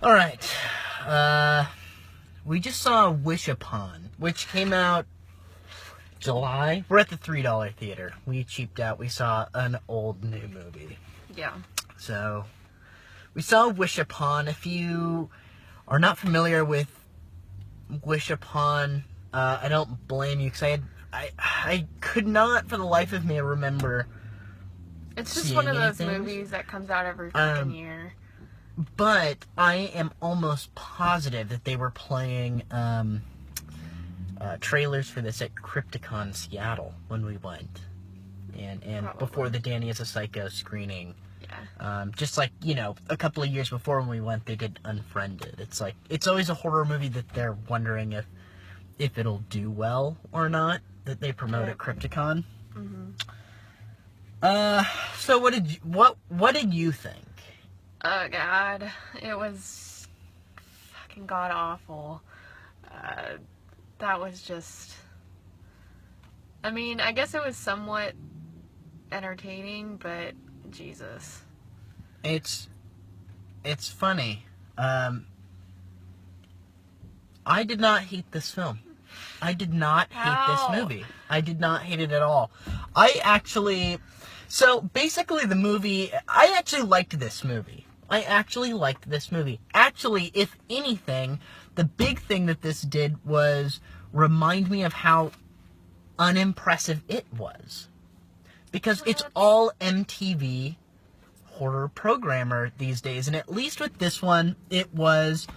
Alright. We just saw Wish Upon, which came out July. We're at the $3 theater. We cheaped out. We saw an old new movie. Yeah. So, we saw Wish Upon. If you are not familiar with Wish Upon, I don't blame you, because I could not for the life of me remember. It's just one of those movies that comes out every fucking year. But I am almost positive that they were playing trailers for this at Crypticon Seattle when we went. And before the Danny is a Psycho screening. Yeah. Just like, a couple of years before when we went, they did Unfriended. It's like, it's always a horror movie that they're wondering if it'll do well or not, that they promote at Crypticon. Mm-hmm. So what did you think? Oh god, it was fucking god awful. That was just, I mean, I guess it was somewhat entertaining, but Jesus. It's funny. I did not hate this film. I did not hate this movie. I did not hate it at all. So basically the movie, I actually liked this movie. Actually, if anything, the big thing that this did was remind me of how unimpressive it was. Because it's all MTV horror programmer these days. And at least with this one, it wasn't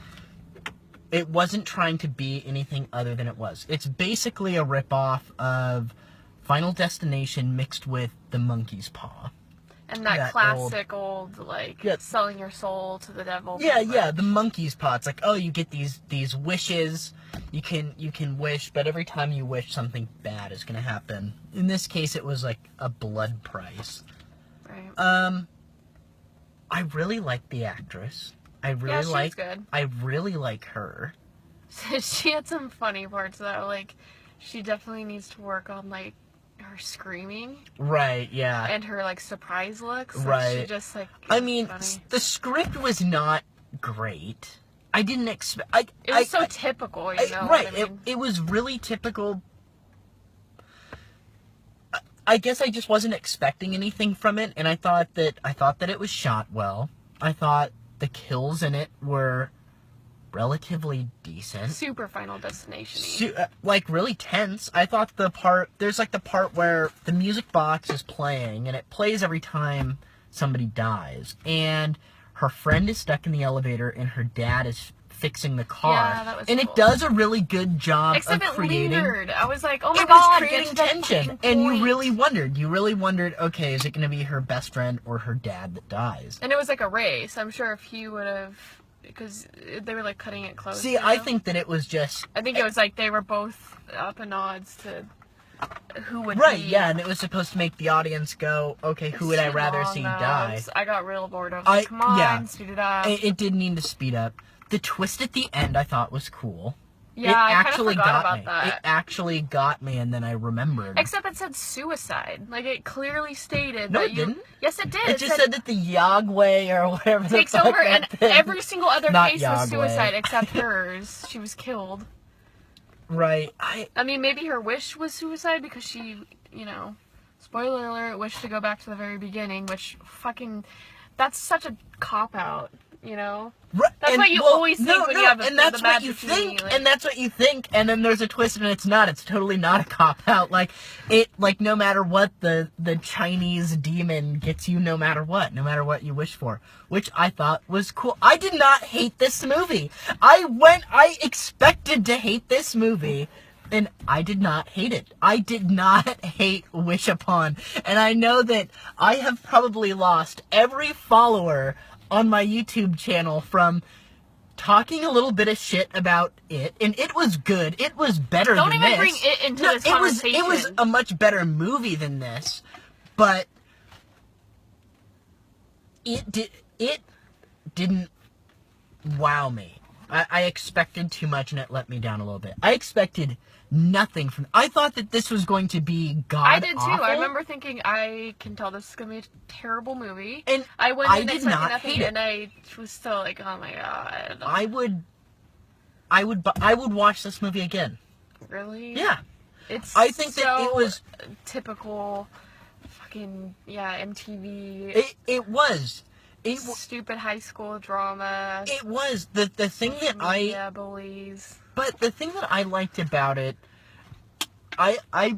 trying to be anything other than it was. It's basically a ripoff of Final Destination mixed with The Monkey's Paw. And that classic old selling your soul to the devil. Yeah, The Monkey's Paw. It's like, oh, you get these wishes. You can wish, but every time you wish, something bad is going to happen. In this case, it was like a blood price. Right. I really like the actress. She's good. I really like her. She had some funny parts though. Like, she definitely needs to work on her screaming. Right. Yeah. And her surprise looks. Right. She just I mean, the script was not great. I didn't expect. It was so typical. Right. What I mean? It was really typical. I guess I just wasn't expecting anything from it, and I thought that it was shot well. I thought the kills in it were relatively decent. Super Final Destination-y. Really tense. I thought there's the part where the music box is playing, and it plays every time somebody dies, and her friend is stuck in the elevator, and her dad is fixing the car. Yeah, that was cool. It does a really good job of creating. It lingered. I was like, oh my god, it was creating tension, and you really wondered, okay, is it going to be her best friend or her dad that dies? And it was like a race. I'm sure if he would have, because they were cutting it close. See, I think that it was just. I think it was they were both up in odds to who would. Right, be. yeah, and it was supposed to make the audience go, okay, who would I rather see die? I got real bored. I was like, come on, speed it up. It did need to speed up. The twist at the end I thought was cool. Yeah, I actually forgot about that. It actually got me, and then I remembered. Except it said suicide. It clearly stated no, that it didn't. Yes, it did. It just said that the Yagway or whatever takes over, and every single other case was suicide except hers. She was killed. Right. I mean, maybe her wish was suicide because she, spoiler alert, wished to go back to the very beginning, which that's such a cop-out, Right. That's what you always think when you have and that's what you think, and that's what you think, and then there's a twist, and it's not. It's totally not a cop-out. No matter what, the Chinese demon gets you no matter what you wish for, which I thought was cool. I did not hate this movie. I expected to hate this movie, and I did not hate it. I did not hate Wish Upon, and I know that I have probably lost every follower on my YouTube channel from talking a little bit of shit about it, and it was good. It was better than this. Don't even bring it into this conversation. It was a much better movie than this, but it didn't wow me. I expected too much and it let me down a little bit. I expected nothing from... I thought that this was going to be god-awful. I did too. I remember thinking, I can tell this is going to be a terrible movie. And I went in did not nothing, hate it. And I was still like, oh my god. I would watch this movie again. Really? Yeah. I think so that it was... typical fucking, MTV. It was. Stupid high school drama. It was. The thing that bullies. But the thing that I liked about it, I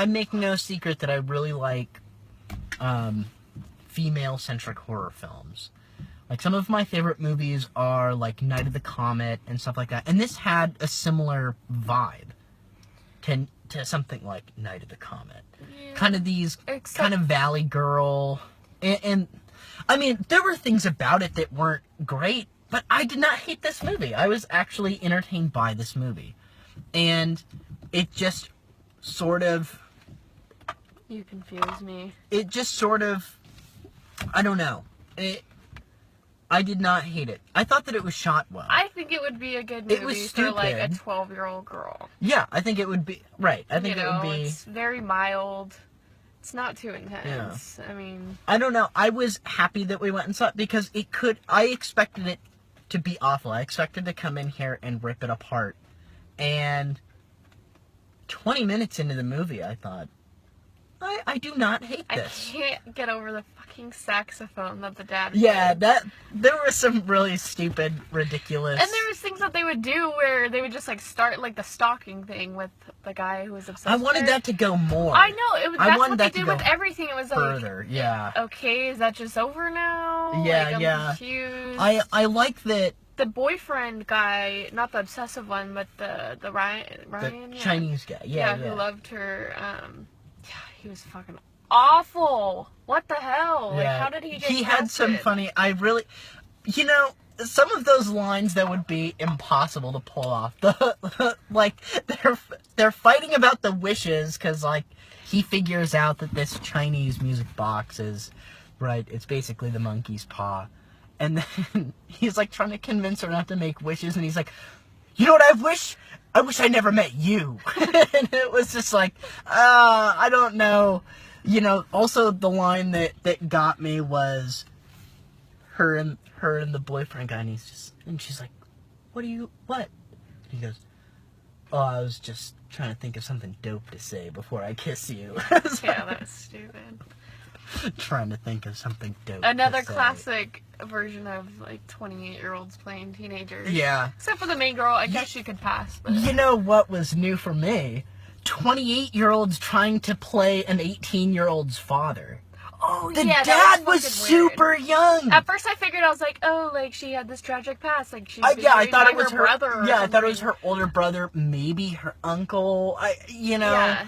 make no secret that I really like female-centric horror films. Like, some of my favorite movies are, like, Night of the Comet and stuff like that. And this had a similar vibe to something like Night of the Comet. Yeah. Kind of these, kind of Valley Girl. And, I mean, there were things about it that weren't great, but I did not hate this movie. I was actually entertained by this movie. And it just sort of... You confuse me. It just sort of... I don't know. I did not hate it. I thought that it was shot well. I think it would be a good movie It was for, like, a stupid. 12-year-old girl. Yeah, I think it would be... Right, I think it would be... It's very mild. It's not too intense. Yeah. I mean... I don't know. I was happy that we went and saw it because it could... I expected it to be awful. I expected to come in here and rip it apart. And 20 minutes into the movie, I thought, I do not hate this. I can't get over the fucking saxophone that the dad Yeah, played. there were some really stupid, ridiculous... And there was things that they would do where they would just, like, start, like, the stalking thing with the guy who was obsessed I with wanted her. that to go more. I know, that's what they that to did go with everything. It was further, like, yeah. okay, is that just over now? Yeah, like, I'm yeah. confused. I like that... The boyfriend guy, not the obsessive one, but the Ryan, The Chinese guy, yeah. who loved her, he was fucking awful. What the hell? Like, how did he get He had some casted? funny... I really... You know, some of those lines that would be impossible to pull off. Like, they're fighting about the wishes, because, like, he figures out that this Chinese music box is... Right, it's basically the monkey's paw. And then he's, like, trying to convince her not to make wishes, and he's like, you know what I wish? I wish I never met you. And it was just like, I don't know. You know, also the line that got me was her and the boyfriend guy, and she's like, what? And he goes, oh, I was just trying to think of something dope to say before I kiss you. Yeah, that's stupid. Trying to think of something dope Another to say. classic version of, like, 28-year-olds playing teenagers. Yeah. Except for the main girl, I guess she could pass. But... You know what was new for me? 28-year-olds trying to play an 18-year-old's father. Oh, The yeah, dad was fucking weird. super young. At first I figured, I was like, oh, like, she had this tragic past. Like, she I thought it was her brother. Or yeah, I thought it was something. her older brother, maybe her uncle. Yeah.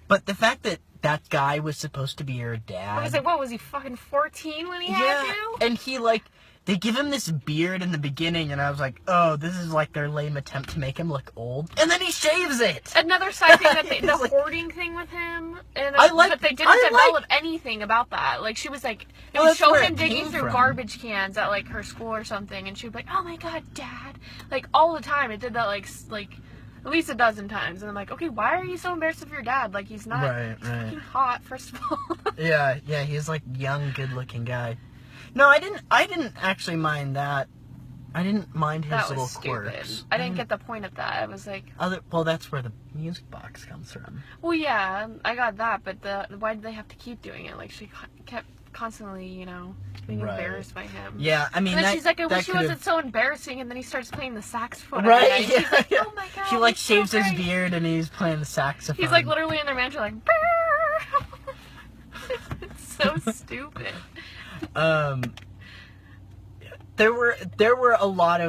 But the fact that that guy was supposed to be her dad. I was like, what, was he fucking 14 when he had to? And he, like, they give him this beard in the beginning, and I was like, oh, this is like their lame attempt to make him look old. And then he shaves it. Another side thing, that the like, hoarding thing with him, and but they didn't develop anything about that. Like, she was like, it would show him digging through garbage cans at, like, her school or something, and she would be like, oh my god, Dad. Like, all the time. It did that, like at least a dozen times. And I'm like, okay, why are you so embarrassed of your dad? Like, he's not fucking hot, first of all. Yeah, he's like young, good-looking guy. No, I didn't actually mind that. I didn't mind his little quirks. I didn't get the point of that. I was like... Well, that's where the music box comes from. Well, yeah, I got that, but why did they have to keep doing it? Like, she kept constantly, being embarrassed by him. Yeah, I mean, and then she's like, I wish he wasn't so embarrassing, and then he starts playing the saxophone. Right, yeah. She's like, oh my god, he, like, so shaves his great. beard, and he's playing the saxophone. He's, like, literally in their mansion, like, brrr. It's so stupid. There were a lot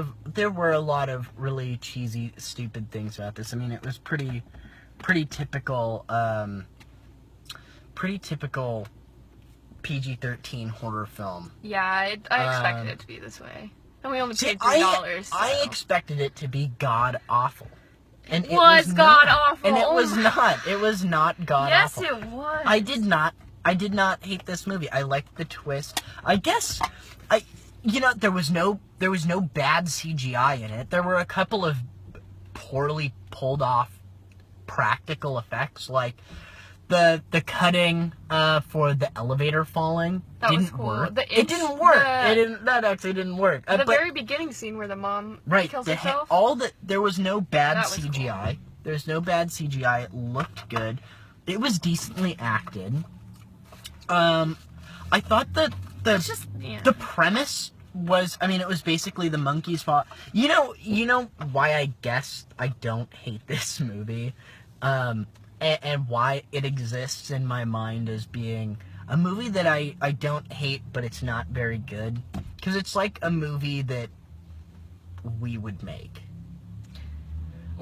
of really cheesy, stupid things about this. I mean, it was pretty typical PG-13 horror film. Yeah, I expected it to be this way. And we only paid $3. So. I expected it to be god awful. And it was god not. awful. And it was not. It was not god awful. Yes, it was. I did not hate this movie. I liked the twist. I guess there was no bad CGI in it. There were a couple of poorly pulled off practical effects, like the cutting for the elevator falling didn't work. It didn't work. That actually didn't work. The very beginning scene where the mom kills herself. There was no bad CGI. Cool. There's no bad CGI. It looked good. It was decently acted. I thought that the premise was, it was basically the monkey's fault. You know why I guess I don't hate this movie, and why it exists in my mind as being a movie that I don't hate, but it's not very good. Because it's like a movie that we would make.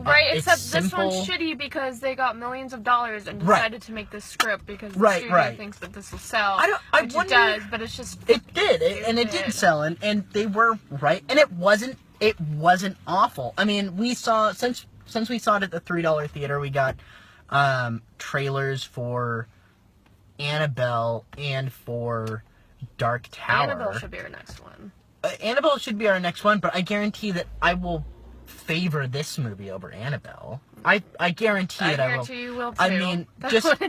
Right, except this one's shitty because they got millions of dollars and decided to make this script because the studio thinks that this will sell. Which it does, but it's just... It did, and it did sell, and they were right, and it wasn't awful. We saw, since we saw it at the $3 theater, we got trailers for Annabelle and for Dark Tower. Annabelle should be our next one. Annabelle should be our next one, but I guarantee that I will favor this movie over Annabelle. I guarantee that I will. You will too.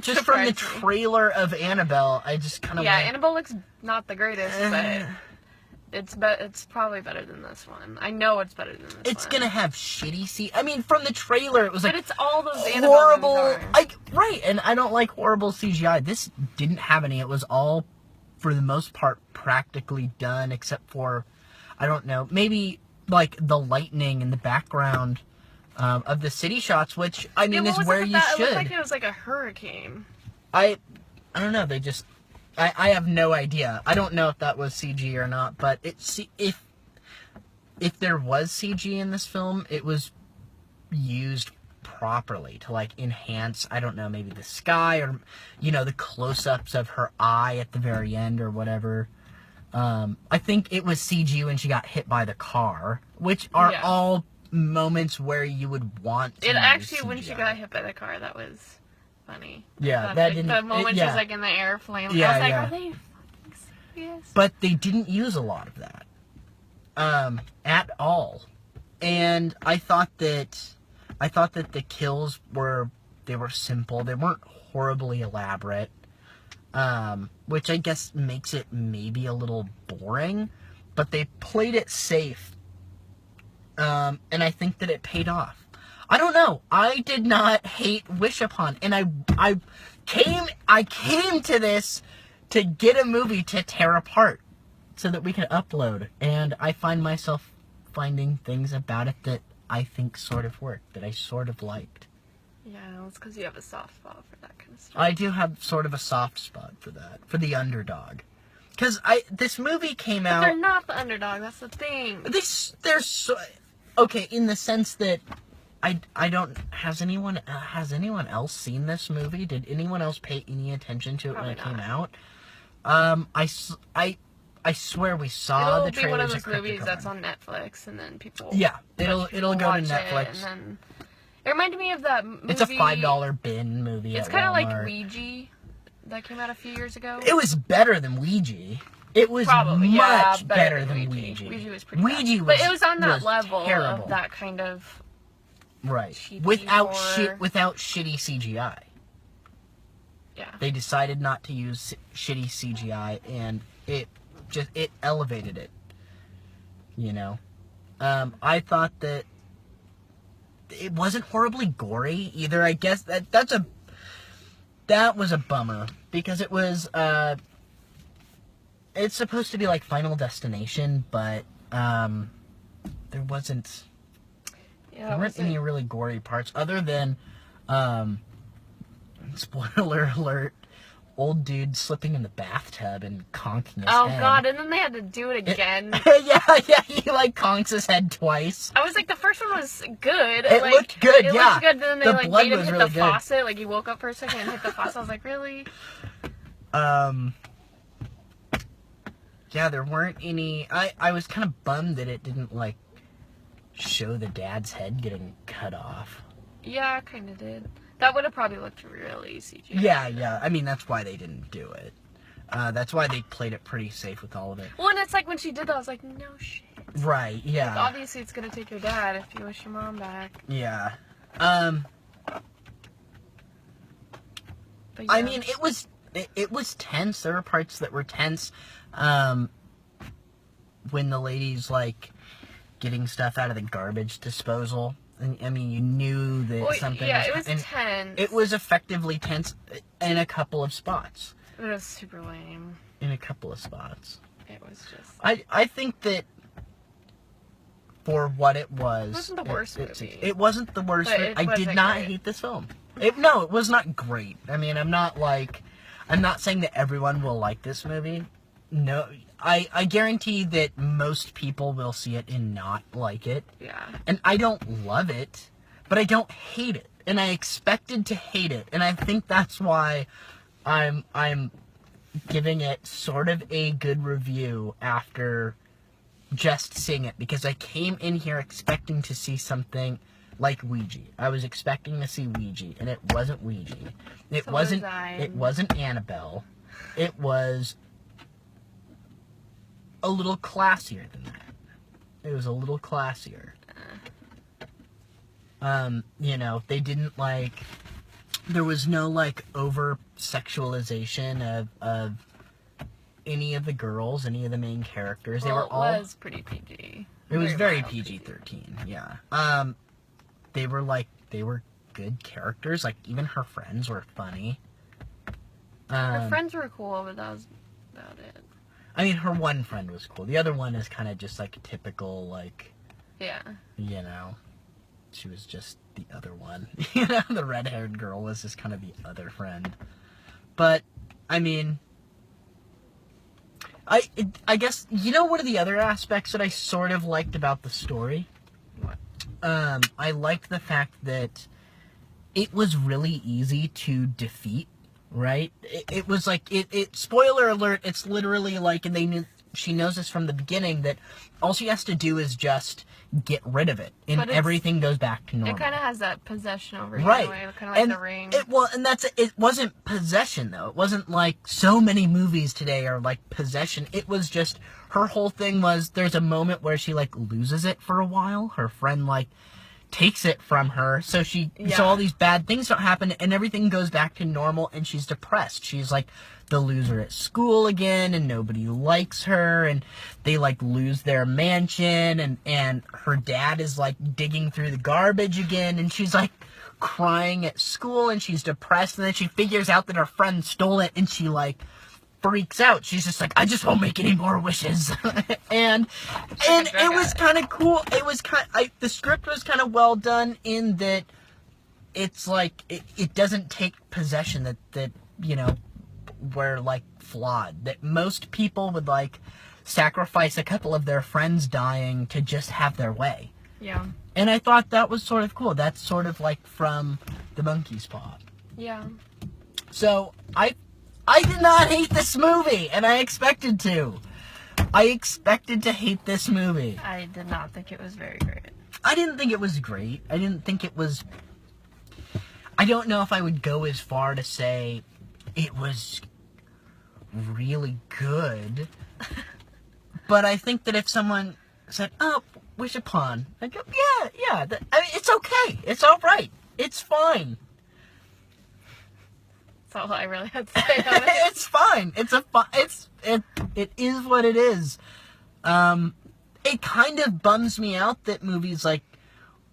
Just from the trailer of Annabelle, I just kind of Annabelle looks not the greatest, but it's probably better than this one. I know it's better than this one. It's gonna have shitty from the trailer it was but it's all those horrible. And I don't like horrible CGI. This didn't have any. It was all, for the most part, practically done, except for, I don't know, maybe like the lightning in the background of the city shots, which is where you should. It looked like it was like a hurricane. I don't know. They just, I have no idea. I don't know if that was CG or not. But if there was CG in this film, it was used properly to enhance, I don't know, maybe the sky or the close-ups of her eye at the very end or whatever. I think it was CG when she got hit by the car, which are all moments where you would want to when she got hit by the car, that was funny. Yeah, that didn't... The moment she's in the air flailing, I was like, are they fucking serious? But they didn't use a lot of that. At all. And I thought that the kills were simple. They weren't horribly elaborate. Which I guess makes it maybe a little boring, but they played it safe, and I think that it paid off. I don't know. I did not hate Wish Upon, and I came to this to get a movie to tear apart so that we could upload, and I find myself finding things about it that I think sort of worked, that I sort of liked. Yeah, it's because you have a soft spot for that kind of stuff. I do have sort of a soft spot for that, for the Underdog. Because this movie came out... But they're not the Underdog, that's the thing. They're so... Okay, in the sense that I don't... Has anyone else seen this movie? Did anyone else pay any attention to it when it came out? I swear we saw the trailers. It'll be one of those movies that's on Netflix, and then people... Yeah, it'll go to Netflix. And then... It reminded me of that movie... It's a $5 bin movie. It's kind of like Ouija that came out a few years ago. It was better than Ouija. It was much better than Ouija. Ouija was pretty bad. But it was on that level of that kind of... Right. Without shitty CGI. Yeah. They decided not to use shitty CGI, and it elevated it. I thought that it wasn't horribly gory either. I guess that was a bummer, because it was it's supposed to be like Final Destination, but there wasn't any really gory parts other than spoiler alert, old dude slipping in the bathtub and conking his head. Oh god, and then they had to do it again. Yeah, he conks his head twice. I was like, the first one was good. It looked good, It looked good, then they made him hit the faucet. He woke up for a second and hit the faucet. I was like, really? Yeah, there weren't any... I was kind of bummed that it didn't, show the dad's head getting cut off. Yeah, it kind of did. That would have probably looked really CGI. Yeah. That's why they didn't do it. That's why they played it pretty safe with all of it. Well, and it's like when she did that, I was like, no shit. Right, yeah. Like, obviously, it's gonna take your dad if you wish your mom back. Yeah. But yeah. I mean, it was tense. There were parts that were tense. When the lady's, like, getting stuff out of the garbage disposal. I mean, you knew that something was... Yeah, it was tense. It was effectively tense in a couple of spots. It was super lame. In a couple of spots. It was just... I think that for what it was... It wasn't the worst movie. It wasn't the worst movie. I did not hate this film. No, it was not great. I mean, I'm not saying that everyone will like this movie. No, I guarantee that most people will see it and not like it. Yeah. And I don't love it, but I don't hate it. And I expected to hate it. And I think that's why I'm giving it sort of a good review after just seeing it. Because I came in here expecting to see something like Ouija. I was expecting to see Ouija, and it wasn't Ouija. It wasn't Annabelle. It was a little classier than that. It was a little classier. You know, they didn't there was no over sexualization of any of the girls, any of the main characters. They were all... It was pretty PG. It was very PG-13, yeah. They were good characters. Like, even her friends were funny. Her friends were cool, but that was about it. I mean, her one friend was cool. The other one is kind of just, a typical, Yeah. You know, she was just the other one. You know, the red-haired girl was just kind of the other friend. But, I mean... I guess, you know, one of the other aspects that I sort of liked about the story? What? I liked the fact that it was really easy to defeat, right? It was spoiler alert, it's literally and she knows this from the beginning, that all she has to do is just get rid of it, and everything goes back to normal. It kind of has that possession over you, right? Kind of like The Ring. It wasn't possession though. It wasn't like so many movies today are like possession. It was just her whole thing was there's a moment where she loses it for a while. Her friend takes it from her, so so all these bad things don't happen, and everything goes back to normal, and she's depressed. She's the loser at school again, and nobody likes her, and they lose their mansion, and her dad is digging through the garbage again, and she's crying at school, and she's depressed, and then she figures out that her friend stole it, and she freaks out. She's just I just won't make any more wishes. and it was kind of cool. It was the script was kind of well done in that it's it doesn't take possession that you know were flawed, that most people would sacrifice a couple of their friends dying to just have their way. Yeah. And I thought that was sort of cool. That's sort of from The Monkey's Paw. Yeah. So I did not hate this movie, and I expected to. I expected to hate this movie. I did not think it was very great. I didn't think it was great. I didn't think it was... I don't know if I would go as far to say it was really good. But I think that if someone said, oh, Wish Upon, I'd go, yeah. I mean, it's okay. It's alright. It's fine. That's all I really had to say on it. It's fine. It is what it is. It kind of bums me out that movies like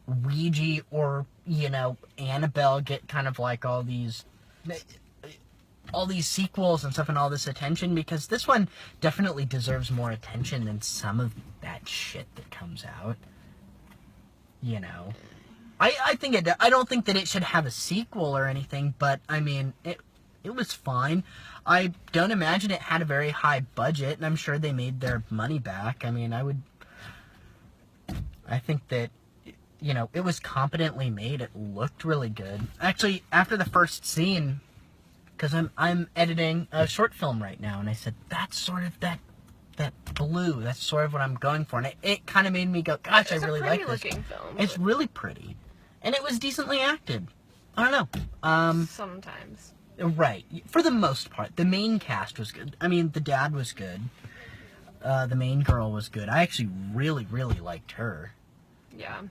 Ouija or, you know, Annabelle get kind of all these sequels and stuff and all this attention, because this one definitely deserves more attention than some of that shit that comes out. You know. I don't think that it should have a sequel or anything, but I mean, it was fine. I don't imagine it had a very high budget, and I'm sure they made their money back. I mean, I think that, you know, it was competently made. It looked really good. Actually, after the first scene, because I'm editing a short film right now, and I said, that's sort of that blue. That's sort of what I'm going for. And it kind of made me go, gosh, I really like this. It's a pretty looking film. It's really pretty. And it was decently acted. I don't know. Sometimes. Right. For the most part. The main cast was good. I mean, the dad was good. The main girl was good. I actually really, really liked her. Yeah.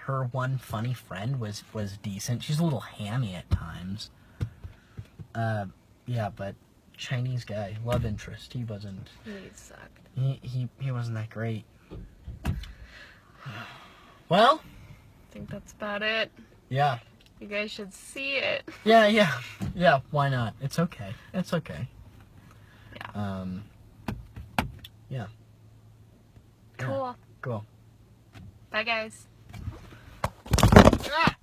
Her one funny friend was decent. She's a little hammy at times. Yeah, but Chinese guy, love interest. He wasn't. He sucked. He wasn't that great. Well, I think that's about it. yeah. You guys should see it. Yeah. Why not? It's okay. It's okay. Yeah. Yeah. Cool. Cool. Bye, guys. Ah!